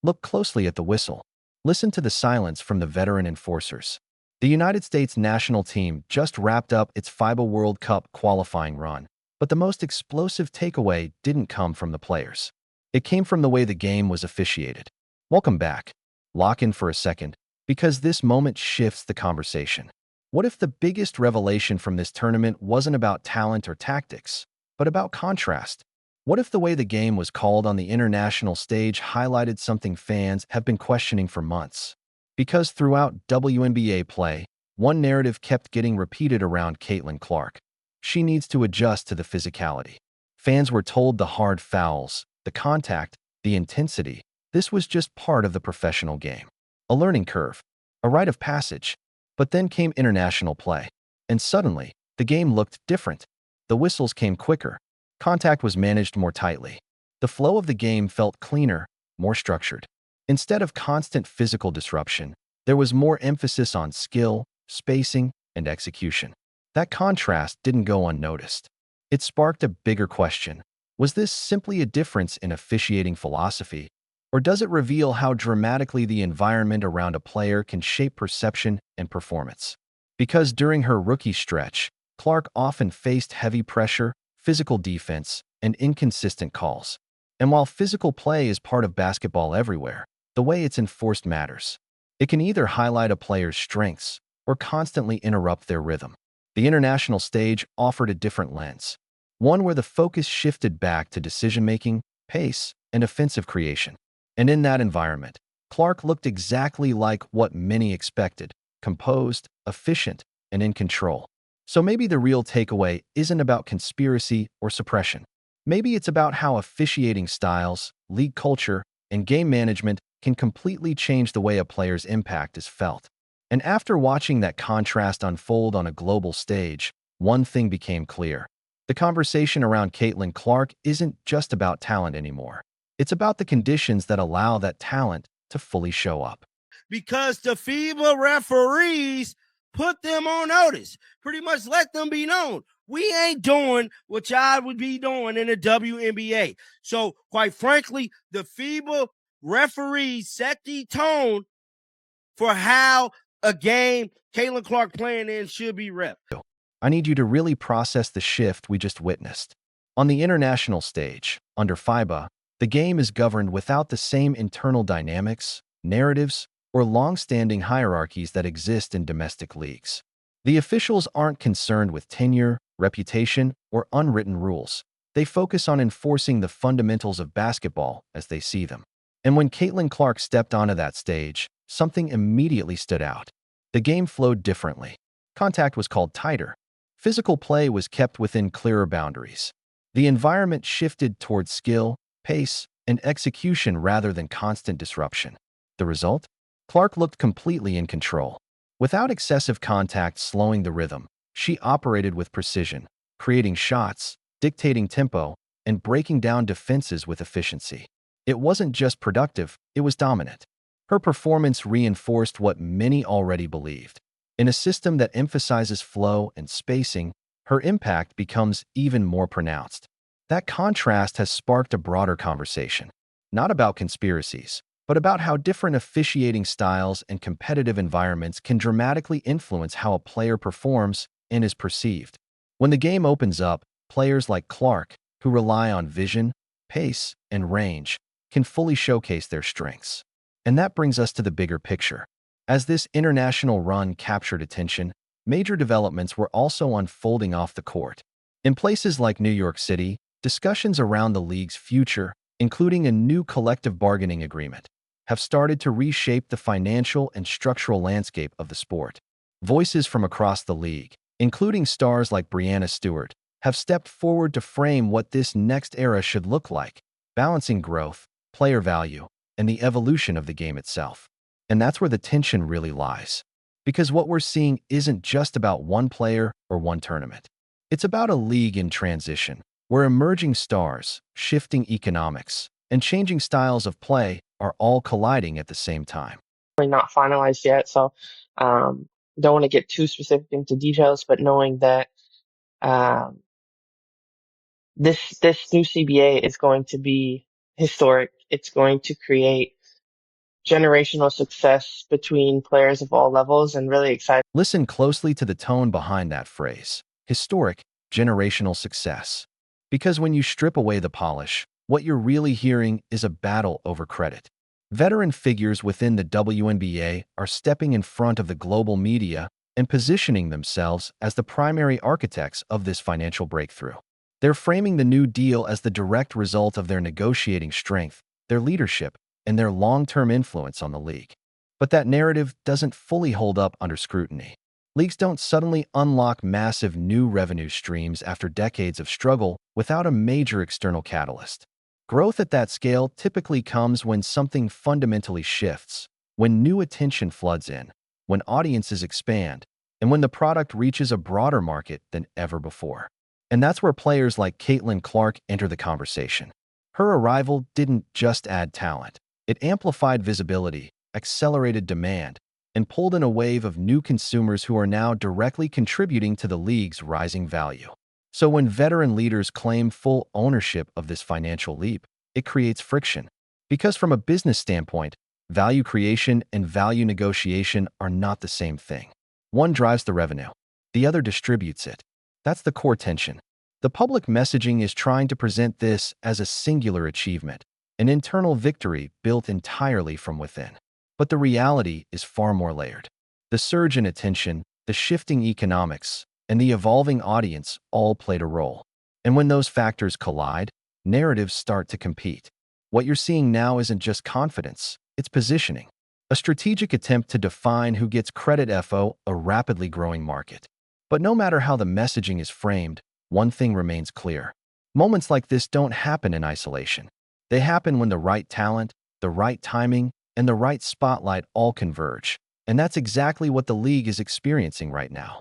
Look closely at the whistle. Listen to the silence from the veteran enforcers. The United States national team just wrapped up its FIBA World Cup qualifying run, but the most explosive takeaway didn't come from the players. It came from the way the game was officiated. Welcome back. Lock in for a second, because this moment shifts the conversation. What if the biggest revelation from this tournament wasn't about talent or tactics, but about contrast? What if the way the game was called on the international stage highlighted something fans have been questioning for months? Because throughout WNBA play, one narrative kept getting repeated around Caitlyn Clark. She needs to adjust to the physicality. Fans were told the hard fouls, the contact, the intensity. This was just part of the professional game. A learning curve, a rite of passage. But then came international play. And suddenly, the game looked different. The whistles came quicker. Contact was managed more tightly. The flow of the game felt cleaner, more structured. Instead of constant physical disruption, there was more emphasis on skill, spacing, and execution. That contrast didn't go unnoticed. It sparked a bigger question. Was this simply a difference in officiating philosophy, or does it reveal how dramatically the environment around a player can shape perception and performance? Because during her rookie stretch, Clark often faced heavy pressure, physical defense, and inconsistent calls. And while physical play is part of basketball everywhere, the way it's enforced matters. It can either highlight a player's strengths or constantly interrupt their rhythm. The international stage offered a different lens, one where the focus shifted back to decision-making, pace, and offensive creation. And in that environment, Clark looked exactly like what many expected: composed, efficient, and in control. So maybe the real takeaway isn't about conspiracy or suppression. Maybe it's about how officiating styles, league culture, and game management can completely change the way a player's impact is felt. And after watching that contrast unfold on a global stage, one thing became clear. The conversation around Caitlyn Clark isn't just about talent anymore. It's about the conditions that allow that talent to fully show up. Because the FIBA referees put them on notice, pretty much let them be known. We ain't doing what y'all would be doing in the WNBA. So, quite frankly, the FIBA referees set the tone for how a game Caitlyn Clark playing in should be rep. I need you to really process the shift we just witnessed. On the international stage, under FIBA, the game is governed without the same internal dynamics, narratives, or long-standing hierarchies that exist in domestic leagues. The officials aren't concerned with tenure, reputation, or unwritten rules. They focus on enforcing the fundamentals of basketball as they see them. And when Caitlyn Clark stepped onto that stage, something immediately stood out. The game flowed differently. Contact was called tighter. Physical play was kept within clearer boundaries. The environment shifted towards skill, pace, and execution rather than constant disruption. The result? Clark looked completely in control. Without excessive contact slowing the rhythm, she operated with precision, creating shots, dictating tempo, and breaking down defenses with efficiency. It wasn't just productive, it was dominant. Her performance reinforced what many already believed. In a system that emphasizes flow and spacing, her impact becomes even more pronounced. That contrast has sparked a broader conversation, not about conspiracies, but about how different officiating styles and competitive environments can dramatically influence how a player performs and is perceived. When the game opens up, players like Clark, who rely on vision, pace, and range, can fully showcase their strengths. And that brings us to the bigger picture. As this international run captured attention, major developments were also unfolding off the court. In places like New York City, discussions around the league's future, including a new collective bargaining agreement, have started to reshape the financial and structural landscape of the sport. Voices from across the league, including stars like Breanna Stewart, have stepped forward to frame what this next era should look like, balancing growth, player value, and the evolution of the game itself. And that's where the tension really lies. Because what we're seeing isn't just about one player or one tournament. It's about a league in transition, where emerging stars, shifting economics, and changing styles of play are all colliding at the same time. We're not finalized yet, so don't want to get too specific into details, but knowing that this new CBA is going to be historic. It's going to create generational success between players of all levels, and really excited. Listen closely to the tone behind that phrase, historic, generational success. Because when you strip away the polish, what you're really hearing is a battle over credit. Veteran figures within the WNBA are stepping in front of the global media and positioning themselves as the primary architects of this financial breakthrough. They're framing the new deal as the direct result of their negotiating strength, their leadership, and their long-term influence on the league. But that narrative doesn't fully hold up under scrutiny. Leagues don't suddenly unlock massive new revenue streams after decades of struggle without a major external catalyst. Growth at that scale typically comes when something fundamentally shifts, when new attention floods in, when audiences expand, and when the product reaches a broader market than ever before. And that's where players like Caitlyn Clark enter the conversation. Her arrival didn't just add talent. It amplified visibility, accelerated demand, and pulled in a wave of new consumers who are now directly contributing to the league's rising value. So when veteran leaders claim full ownership of this financial leap, it creates friction. Because from a business standpoint, value creation and value negotiation are not the same thing. One drives the revenue, the other distributes it. That's the core tension. The public messaging is trying to present this as a singular achievement, an internal victory built entirely from within. But the reality is far more layered. The surge in attention, the shifting economics, and the evolving audience all played a role. And when those factors collide, narratives start to compete. What you're seeing now isn't just confidence, it's positioning. A strategic attempt to define who gets credit for a rapidly growing market. But no matter how the messaging is framed, one thing remains clear. Moments like this don't happen in isolation. They happen when the right talent, the right timing, and the right spotlight all converge. And that's exactly what the league is experiencing right now.